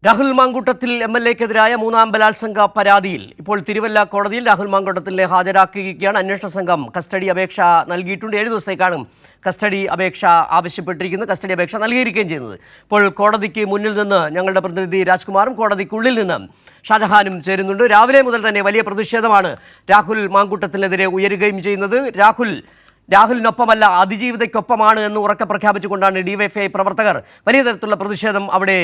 രാഹുൽ മാങ്കൂട്ടത്തിൽ MLA-ക്കെതിരായ മൂന്നാം ബലാത്സംഗ പരാതിയിൽ ഇപ്പോൾ തിരുവല്ല കോടതിയിൽ രാഹുൽ മാങ്കൂട്ടത്തിലിനെ ഹാജരാക്കുകയാണ്. അന്വേഷണ സംഘം കസ്റ്റഡി അപേക്ഷ നൽകിയിട്ടുണ്ട്. 7 ദിവസത്തേക്കാണ് കസ്റ്റഡി അപേക്ഷ ആവശ്യപ്പെട്ടിരിക്കുന്നത്. കസ്റ്റഡി അപേക്ഷ നൽകിയിരിക്കുകയും ചെയ്യുന്നത്. ഇപ്പോൾ കോടതിക്ക് മുന്നിൽ നിന്ന് ഞങ്ങളുടെ പ്രതിനിധി രാജ്കുമാറും കോടതിക്കുള്ളിൽ നിന്ന് ഷാജഹാനും ചേരുന്നുണ്ട്. രാവിലെ മുതൽ തന്നെ വലിയ പ്രതിഷേധമാണ് രാഹുൽ മാങ്കൂട്ടത്തിനെതിരെ ഉയരുകയും ചെയ്യുന്നത്. രാഹുലിനൊപ്പമല്ല അതിജീവിതയ്ക്കൊപ്പമാണ് എന്ന് ഉറക്കെ പ്രഖ്യാപിച്ചുകൊണ്ടാണ് DYFI പ്രവർത്തകർ വലിയ തരത്തിലുള്ള പ്രതിഷേധം അവിടെ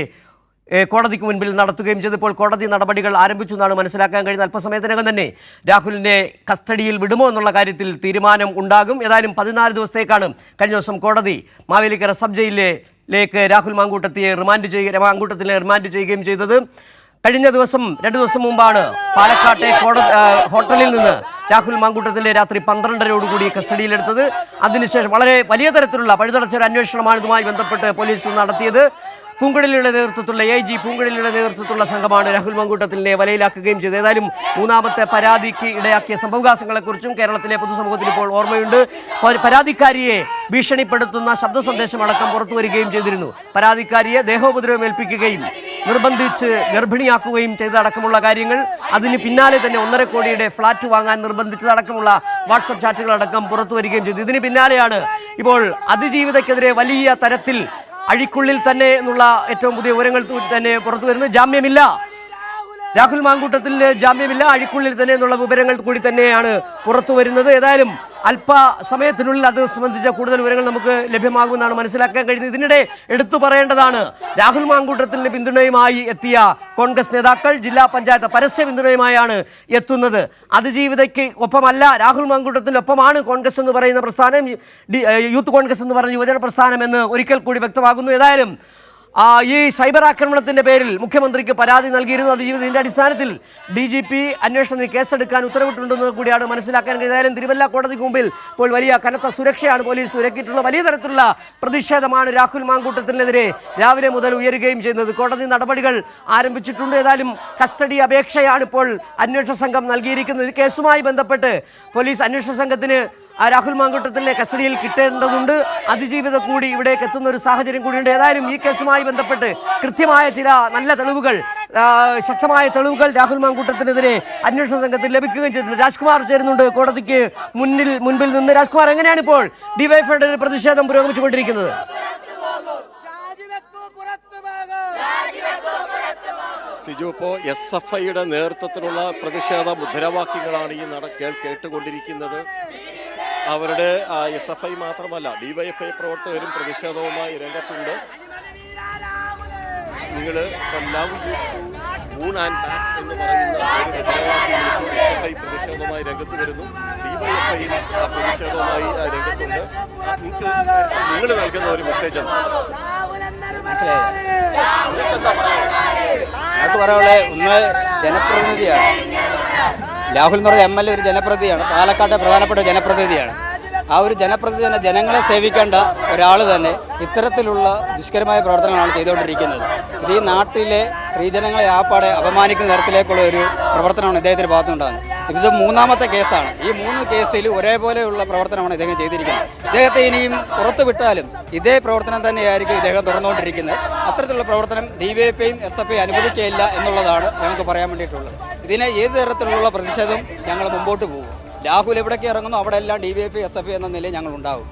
കോടതിക്ക് മുൻപിൽ നടത്തുകയും ചെയ്തപ്പോൾ കോടതി നടപടികൾ ആരംഭിച്ചു എന്നാണ് മനസ്സിലാക്കാൻ കഴിയുന്നത്. അല്പസമയത്തിനകം തന്നെ രാഹുലിനെ കസ്റ്റഡിയിൽ വിടുമോ എന്നുള്ള കാര്യത്തിൽ തീരുമാനം ഉണ്ടാകും. ഏതായാലും 14 ദിവസത്തേക്കാണ് കഴിഞ്ഞ ദിവസം കോടതി മാവേലിക്കര സബ് ജയിലിലേക്ക് രാഹുൽ മാങ്കൂട്ടത്തിനെ റിമാൻഡ് ചെയ്യുകയും ചെയ്തത്. കഴിഞ്ഞ ദിവസം 2 ദിവസം മുമ്പാണ് പാലക്കാട്ടെ ഹോട്ടലിൽ നിന്ന് രാഹുൽ മാങ്കൂട്ടത്തിലെ രാത്രി 12:30 കസ്റ്റഡിയിലെടുത്തത്. അതിനുശേഷം വളരെ വലിയ തരത്തിലുള്ള പഴുതടച്ചൊരു അന്വേഷണമാണ് ഇതുമായി ബന്ധപ്പെട്ട് പോലീസ് നടത്തിയത്. പൂങ്കുഴലിയുടെ നേതൃത്വത്തിലുള്ള AG പൂങ്കുഴലിയുടെ നേതൃത്വത്തിലുള്ള സംഘമാണ് രാഹുൽ മാങ്കൂട്ടത്തിലിനെ വലയിലാക്കുകയും ചെയ്തത്. ഏതായാലും മൂന്നാമത്തെ പരാതിക്ക് ഇടയാക്കിയ സംഭവവികാസങ്ങളെക്കുറിച്ചും കേരളത്തിലെ പൊതുസമൂഹത്തിന് ഇപ്പോൾ ഓർമ്മയുണ്ട്. പരാതിക്കാരിയെ ഭീഷണിപ്പെടുത്തുന്ന ശബ്ദ സന്ദേശം അടക്കം പുറത്തു വരികയും ചെയ്തിരുന്നു. പരാതിക്കാരിയെ ദേഹോപദ്രവം ഏൽപ്പിക്കുകയും നിർബന്ധിച്ച് ഗർഭിണിയാക്കുകയും ചെയ്തടക്കമുള്ള കാര്യങ്ങൾ, അതിന് പിന്നാലെ തന്നെ 1.5 കോടിയുടെ ഫ്ളാറ്റ് വാങ്ങാൻ നിർബന്ധിച്ചതടക്കമുള്ള വാട്സപ്പ് ചാറ്റുകളടക്കം പുറത്തു വരികയും ചെയ്തു. ഇതിന് പിന്നാലെയാണ് ഇപ്പോൾ അതിജീവിതയ്ക്കെതിരെ വലിയ തരത്തിൽ അഴിക്കുള്ളിൽ തന്നെ എന്നുള്ള ഏറ്റവും പുതിയ വിവരങ്ങൾ തന്നെ പുറത്തു വരുന്നത്. ജാമ്യമില്ല, രാഹുൽ മാങ്കൂട്ടത്തിന് ജാമ്യമില്ല, അഴിക്കുള്ളിൽ തന്നെ എന്നുള്ള വിവരങ്ങൾ കൂടി തന്നെയാണ് പുറത്തു വരുന്നത്. ഏതായാലും അല്പസമയത്തിനുള്ളിൽ അത് സംബന്ധിച്ച കൂടുതൽ വിവരങ്ങൾ നമുക്ക് ലഭ്യമാകുമെന്നാണ് മനസ്സിലാക്കാൻ കഴിയുന്നത്. ഇതിനിടെ എടുത്തു പറയേണ്ടതാണ്, രാഹുൽ മാങ്കൂട്ടത്തിന് പിന്തുണയുമായി എത്തിയ കോൺഗ്രസ് നേതാക്കൾ ജില്ലാ പഞ്ചായത്ത് പരസ്യ പിന്തുണയുമായാണ് എത്തുന്നത്. അതിജീവിതയ്ക്ക് ഒപ്പമല്ല, രാഹുൽ മാങ്കൂട്ടത്തിനൊപ്പമാണ് കോൺഗ്രസ് എന്ന് പറയുന്ന പ്രസ്ഥാനം, യൂത്ത് കോൺഗ്രസ് എന്ന് പറയുന്ന യുവജന പ്രസ്ഥാനം എന്ന് ഒരിക്കൽ കൂടി വ്യക്തമാകുന്നു. ഏതായാലും ഈ സൈബർ ആക്രമണത്തിന്റെ പേരിൽ മുഖ്യമന്ത്രിക്ക് പരാതി നൽകിയിരുന്നു. അതിജീവിതത്തിന്റെ അടിസ്ഥാനത്തിൽ DGP അന്വേഷണത്തിന് കേസെടുക്കാൻ ഉത്തരവിട്ടുണ്ടെന്ന് കൂടിയാണ് മനസ്സിലാക്കാൻ കഴിയുന്നത്. ഏതായാലും തിരുവല്ല കോടതിക്ക് മുമ്പിൽ ഇപ്പോൾ വലിയ കനത്ത സുരക്ഷയാണ് പോലീസ് ഒരുക്കിയിട്ടുള്ള. വലിയ തരത്തിലുള്ള പ്രതിഷേധമാണ് രാഹുൽ മാങ്കൂട്ടത്തിനെതിരെ രാവിലെ മുതൽ ഉയരുകയും ചെയ്യുന്നത്. കോടതി നടപടികൾ ആരംഭിച്ചിട്ടുണ്ട്. ഏതായാലും കസ്റ്റഡി അപേക്ഷയാണ് ഇപ്പോൾ അന്വേഷണ സംഘം നൽകിയിരിക്കുന്നത്. കേസുമായി ബന്ധപ്പെട്ട് പോലീസ് അന്വേഷണ സംഘത്തിന് രാഹുൽ മാങ്കൂട്ടത്തിനെ കസ്റ്റഡിയിൽ കിട്ടേണ്ടതുണ്ട്. അതിജീവിത കൂടി ഇവിടേക്ക് എത്തുന്ന ഒരു സാഹചര്യം കൂടിയുണ്ട്. ഏതായാലും ഈ കേസുമായി ബന്ധപ്പെട്ട് കൃത്യമായ ചില നല്ല തെളിവുകൾ, ശക്തമായ തെളിവുകൾ രാഹുൽ മാങ്കൂട്ടത്തിനെതിരെ അന്വേഷണ സംഘത്തിൽ ലഭിക്കുകയും ചെയ്തിട്ടുണ്ട്. രാജ്കുമാർ ചേരുന്നുണ്ട് കോടതിക്ക് മുൻപിൽ നിന്ന്. രാജ്കുമാർ, എങ്ങനെയാണ് ഇപ്പോൾ DYFIയുടെ പ്രതിഷേധം പുരോഗമിച്ചുകൊണ്ടിരിക്കുന്നത്? സിജു, ഇപ്പോൾ SFIയുടെ നേതൃത്വത്തിലുള്ള പ്രതിഷേധ മുദ്രാവാക്യങ്ങളാണ് ഈ കേട്ടുകൊണ്ടിരിക്കുന്നത്. അവരുടെ SFI മാത്രമല്ല, DYFI പ്രവർത്തകരും പ്രതിഷേധവുമായി രംഗത്തുണ്ട്. നിങ്ങൾ love you moon and back എന്ന് പറയുന്ന ഒരു മുദ്രാവാക്യം SFI പ്രതിഷേധവുമായി രംഗത്ത് വരുന്നു. DYFI പ്രതിഷേധവുമായി രംഗത്തുണ്ട്. നിങ്ങൾ നൽകുന്ന ഒരു മെസ്സേജ് എന്താ? ഞങ്ങൾക്ക് പറയാനുള്ളത്, ഒന്ന് ജനപ്രതിനിധിയാണ് രാഹുൽ എന്ന് പറഞ്ഞ MLA, ഒരു ജനപ്രതിനിധിയാണ്, പാലക്കാട്ടെ പ്രധാനപ്പെട്ട ജനപ്രതിനിധിയാണ്. ആ ഒരു ജനപ്രതിനിധി തന്നെ ജനങ്ങളെ സേവിക്കേണ്ട ഒരാൾ തന്നെ ഇത്തരത്തിലുള്ള ദുഷ്കരമായ പ്രവർത്തനങ്ങളാണ് ചെയ്തുകൊണ്ടിരിക്കുന്നത്. ഇത് ഈ നാട്ടിലെ സ്ത്രീജനങ്ങളെ ആപ്പാടെ അപമാനിക്കുന്ന തരത്തിലേക്കുള്ള ഒരു പ്രവർത്തനമാണ് ഇദ്ദേഹത്തിൻ്റെ ഭാഗത്തുനിന്നുണ്ടാകുന്നത്. ഇത് 3ാമത്തെ കേസാണ്. ഈ 3 കേസിൽ ഒരേപോലെയുള്ള പ്രവർത്തനമാണ് ഇദ്ദേഹം ചെയ്തിരിക്കുന്നത്. ഇദ്ദേഹത്തെ ഇനിയും പുറത്തു വിട്ടാലും ഇതേ പ്രവർത്തനം തന്നെയായിരിക്കും ഇദ്ദേഹം തുറന്നുകൊണ്ടിരിക്കുന്നത്. അത്തരത്തിലുള്ള പ്രവർത്തനം DYFIയും SFI അനുവദിക്കുകയില്ല എന്നുള്ളതാണ് ഞങ്ങൾക്ക് പറയാൻ വേണ്ടിയിട്ടുള്ളത്. ഇതിനെ ഏത് തരത്തിലുള്ള പ്രതിഷേധം ഞങ്ങൾ മുമ്പോട്ട് പോകും. രാഹുൽ എവിടേക്ക് ഇറങ്ങുന്നു അവിടെ എല്ലാം DYFI SFI എന്ന നിലയിൽ ഞങ്ങൾ ഉണ്ടാവും.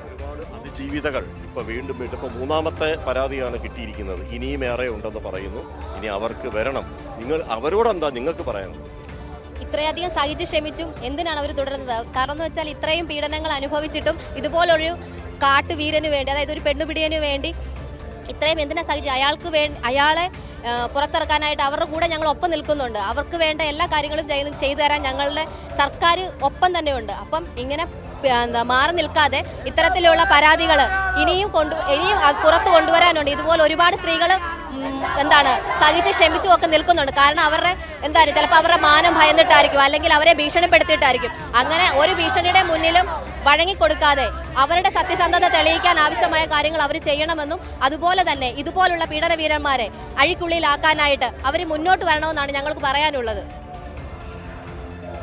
ഒരുപാട് അതിജീവിതകൾ ഇപ്പോൾ വീണ്ടും ഇപ്പോൾ 3ാമത്തെ പരാതിയാണ് കിട്ടിയിരിക്കുന്നത്. ഇനിയും ഏറെ ഉണ്ടെന്ന് പറയുന്നു. ഇനി അവർക്ക് വരണം. നിങ്ങൾ അവരോടെന്താ നിങ്ങൾക്ക് പറയാനുള്ളത്? ഇത്രയധികം സഹിച്ച് ക്ഷമിച്ചും എന്തിനാണ് അവർ തുടരുന്നത്? കാരണം എന്ന് വെച്ചാൽ ഇത്രയും പീഡനങ്ങൾ അനുഭവിച്ചിട്ടും ഇതുപോലൊരു കാട്ടുവീരന് വേണ്ടി, അതായത് ഒരു പെണ്ണുപിടിയന് വേണ്ടി ഇത്രയും എന്തിനാ സഹിച്ച് അയാളെ പുറത്തിറക്കാനായിട്ട് അവരുടെ കൂടെ ഞങ്ങൾ ഒപ്പം നിൽക്കുന്നുണ്ട്. അവർക്ക് വേണ്ട എല്ലാ കാര്യങ്ങളും ചെയ്തു തരാൻ ഞങ്ങളുടെ സർക്കാർ ഒപ്പം തന്നെയുണ്ട്. അപ്പം ഇങ്ങനെ മാറി നിൽക്കാതെ ഇത്തരത്തിലുള്ള പരാതികൾ ഇനിയും പുറത്തു കൊണ്ടുവരാനുണ്ട്. ഇതുപോലെ ഒരുപാട് സ്ത്രീകൾ സഹിച്ച് ക്ഷമിച്ചും ഒക്കെ നിൽക്കുന്നുണ്ട്. കാരണം അവരുടെ ചിലപ്പോൾ അവരുടെ മാനം ഭയന്നിട്ടായിരിക്കും, അല്ലെങ്കിൽ അവരെ ഭീഷണിപ്പെടുത്തിയിട്ടായിരിക്കും. അങ്ങനെ ഒരു ഭീഷണിയുടെ മുന്നിലും വഴങ്ങിക്കൊടുക്കാതെ അവരുടെ സത്യസന്ധത തെളിയിക്കാൻ ആവശ്യമായ കാര്യങ്ങൾ അവർ ചെയ്യണമെന്നും, അതുപോലെ തന്നെ ഇതുപോലുള്ള പീഡനവീരന്മാരെ അഴിക്കുള്ളിലാക്കാനായിട്ട് അവർ മുന്നോട്ട് വരണമെന്നാണ് ഞങ്ങൾക്ക് പറയാനുള്ളത്.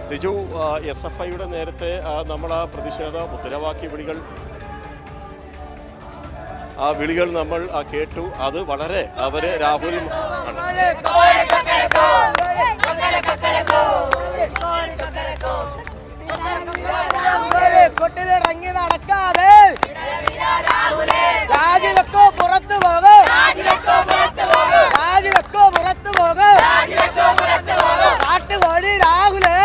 സിജു, SFIയുടെ നേരത്തെ നമ്മൾ ആ പ്രതിഷേധ മുദ്രാവാക്യ വിളികൾ ആ വിളികൾ നമ്മൾ കേട്ടു. അത് വളരെ അവര് രാഹുൽ കൊട്ടിലിറങ്ങി നടക്കാതെ രാജിവെക്കോ പുറത്തു പോകും, രാജിവെക്കോ പുറത്തു പോകും. കാട്ടുകോടി രാഹുലേ,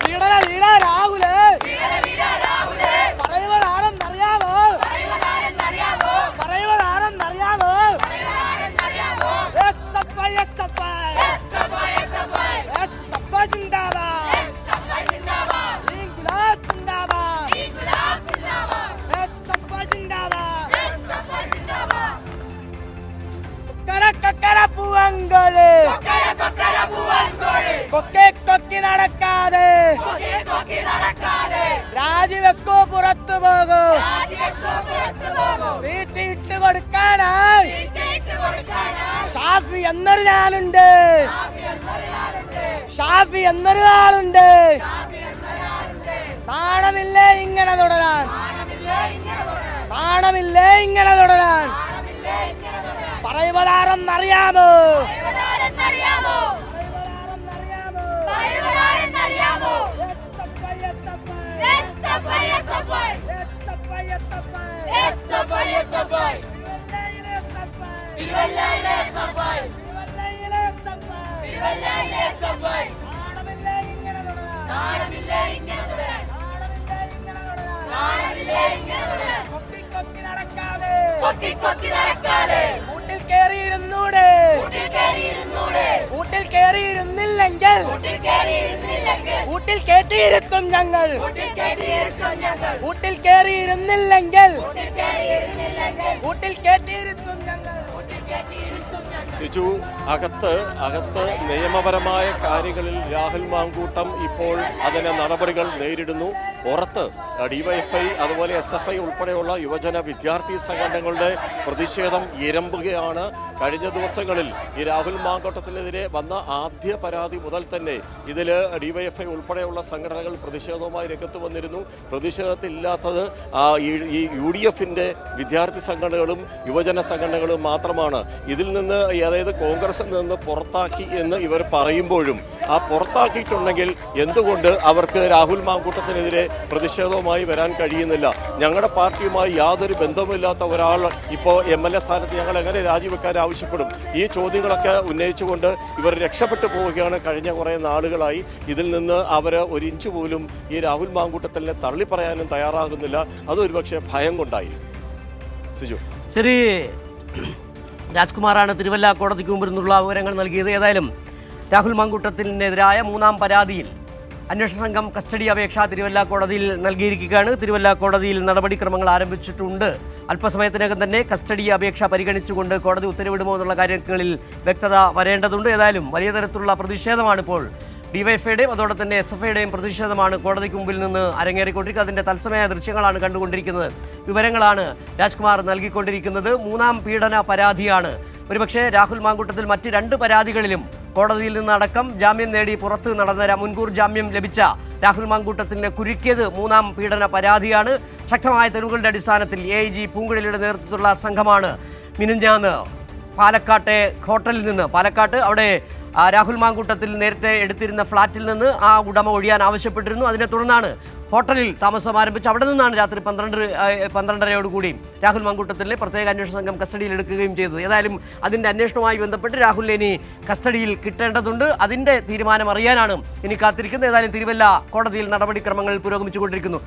വീടന വീര രാഹുലേ, പറയുവതാണെന്നറിയാമോ, പറയുവതാണെന്നറിയാമോ. പൂവങ്കോള് കൊക്കെ കൊക്കി നടക്കാതെ രാജിവെക്കോ പുറത്തു പോകൂ. വീട്ടിട്ട് കൊടുക്കാനായി ഷാഫി എന്നൊരു ഞാനുണ്ട്, ഷാഫി എന്നൊരു ആളുണ്ട്. നാണമില്ലേ ഇങ്ങനെ തുടരാൻ, നാണമില്ലേ ഇങ്ങനെ തുടരാൻ. പറയുവതാരെന്നറിയാമോ, കൂട്ടിൽ കയറിയിരുന്നൂടെ, കൂട്ടിൽ കയറിയിരുന്നില്ലെങ്കിൽ കൂട്ടിൽ കയറ്റിയിരുത്തും ഞങ്ങൾ, കൂട്ടിൽ കയറിയിരുന്നില്ലെങ്കിൽ കൂട്ടിൽ കയറ്റിയിരുത്തും ഞങ്ങൾ. സിജു, അകത്ത് നിയമപരമായ കാര്യങ്ങളിൽ രാഹുൽ മാങ്കൂട്ടം ഇപ്പോൾ അതിന് നടപടികൾ നേരിടുന്നു. പുറത്ത് ഡിവൈഎഫ്ഐ അതുപോലെ SFI ഉൾപ്പെടെയുള്ള യുവജന വിദ്യാർത്ഥി സംഘടനകളുടെ പ്രതിഷേധം ഇരമ്പുകയാണ്. കഴിഞ്ഞ ദിവസങ്ങളിൽ ഈ രാഹുൽ മാങ്കൂട്ടത്തിനെതിരെ വന്ന ആദ്യ പരാതി മുതൽ തന്നെ ഇതിൽ ഡിവൈഎഫ്ഐ ഉൾപ്പെടെയുള്ള സംഘടനകൾ പ്രതിഷേധവുമായി രംഗത്ത് വന്നിരുന്നു. പ്രതിഷേധത്തില്ലാത്തത് ഈ UDFന്റെ വിദ്യാർത്ഥി സംഘടനകളും യുവജന സംഘടനകളും മാത്രമാണ്. ഇതിൽ നിന്ന് അതായത് കോൺഗ്രസിൽ നിന്ന് പുറത്താക്കി എന്ന് ഇവർ പറയുമ്പോഴും ആ പുറത്താക്കിയിട്ടുണ്ടെങ്കിൽ എന്തുകൊണ്ട് അവർക്ക് രാഹുൽ മാങ്കൂട്ടത്തിനെതിരെ പ്രതിഷേധവുമായി വരാൻ കഴിയുന്നില്ല? ഞങ്ങളുടെ പാർട്ടിയുമായി യാതൊരു ബന്ധവുമില്ലാത്ത ഒരാൾ ഇപ്പോൾ MLA സ്ഥാനത്ത് ഞങ്ങൾ എങ്ങനെ രാജിവെക്കാൻ ആവശ്യപ്പെടും? ഈ ചോദ്യങ്ങളൊക്കെ ഉന്നയിച്ചുകൊണ്ട് ഇവർ രക്ഷപ്പെട്ടു പോവുകയാണ് കഴിഞ്ഞ കുറേ നാളുകളായി. ഇതിൽ നിന്ന് അവർ ഒരു ഇഞ്ച് പോലും ഈ രാഹുൽ മാങ്കൂട്ടത്തിനെ തള്ളിപ്പറയാനും തയ്യാറാകുന്നില്ല. അതൊരു പക്ഷേ ഭയം കൊണ്ടായിരിക്കും. സിജു, ശരി, രാജ്കുമാറാണ് തിരുവല്ല കോടതിക്ക് മുമ്പിൽ നിന്നുള്ള വിവരങ്ങൾ നൽകിയത്. ഏതായാലും രാഹുൽ മാങ്കൂട്ടത്തിനെതിരായ മൂന്നാം പരാതിയിൽ അന്വേഷണ സംഘം കസ്റ്റഡി അപേക്ഷ തിരുവല്ല കോടതിയിൽ നൽകിയിരിക്കുകയാണ്. തിരുവല്ല കോടതിയിൽ നടപടിക്രമങ്ങൾ ആരംഭിച്ചിട്ടുണ്ട്. അല്പസമയത്തിനകം തന്നെ കസ്റ്റഡി അപേക്ഷ പരിഗണിച്ചുകൊണ്ട് കോടതി ഉത്തരവിടുമോ എന്നുള്ള കാര്യങ്ങളിൽ വ്യക്തത വരേണ്ടതുണ്ട്. ഏതായാലും വലിയ തരത്തിലുള്ള പ്രതിഷേധമാണ് ഇപ്പോൾ ഡിവൈഎഫ്ഐയുടെയും അതോടൊപ്പം തന്നെ SFIയുടെയും പ്രതിഷേധമാണ് കോടതിക്ക് മുമ്പിൽ നിന്ന് അരങ്ങേറിക്കൊണ്ടിരിക്കുന്നത്. അതിൻ്റെ തത്സമയ ദൃശ്യങ്ങളാണ് കണ്ടുകൊണ്ടിരിക്കുന്നത്. വിവരങ്ങളാണ് രാജ്കുമാർ നൽകിക്കൊണ്ടിരിക്കുന്നത്. മൂന്നാം പീഡന പരാതിയാണ്. ഒരുപക്ഷെ രാഹുൽ മാങ്കൂട്ടത്തിൽ മറ്റ് 2 പരാതികളിലും കോടതിയിൽ നിന്നടക്കം ജാമ്യം നേടി പുറത്ത് നടന്ന മുൻകൂർ ജാമ്യം ലഭിച്ച രാഹുൽ മാങ്കൂട്ടത്തിനെ കുരുക്കിയത് മൂന്നാം പീഡന പരാതിയാണ്. ശക്തമായ തെളിവുകളുടെ അടിസ്ഥാനത്തിൽ AIG പൂങ്കുഴലിയുടെ നേതൃത്വത്തിലുള്ള സംഘമാണ് മിനിഞ്ഞാന്ന് പാലക്കാട്ടെ ഹോട്ടലിൽ നിന്ന് അവിടെ രാഹുൽ മാങ്കൂട്ടത്തിൽ നേരത്തെ എടുത്തിരുന്ന ഫ്ളാറ്റിൽ നിന്ന് ആ ഉടമ ഒഴിയാൻ ആവശ്യപ്പെട്ടിരുന്നു. അതിനെ തുടർന്നാണ് ഹോട്ടലിൽ താമസം ആരംഭിച്ച് അവിടെ നിന്നാണ് രാത്രി 12:30 രാഹുൽ മാങ്കൂട്ടത്തിലെ പ്രത്യേക അന്വേഷണ സംഘം കസ്റ്റഡിയിൽ എടുക്കുകയും ചെയ്തത്. ഏതായാലും അതിൻ്റെ അന്വേഷണവുമായി ബന്ധപ്പെട്ട് രാഹുലിനെ ഇനി കസ്റ്റഡിയിൽ കിട്ടേണ്ടതുണ്ട്. അതിൻ്റെ തീരുമാനം അറിയാനാണ് ഇനി കാത്തിരിക്കുന്നത്. ഏതായാലും തിരുവല്ല കോടതിയിൽ നടപടിക്രമങ്ങൾ പുരോഗമിച്ചുകൊണ്ടിരിക്കുന്നു.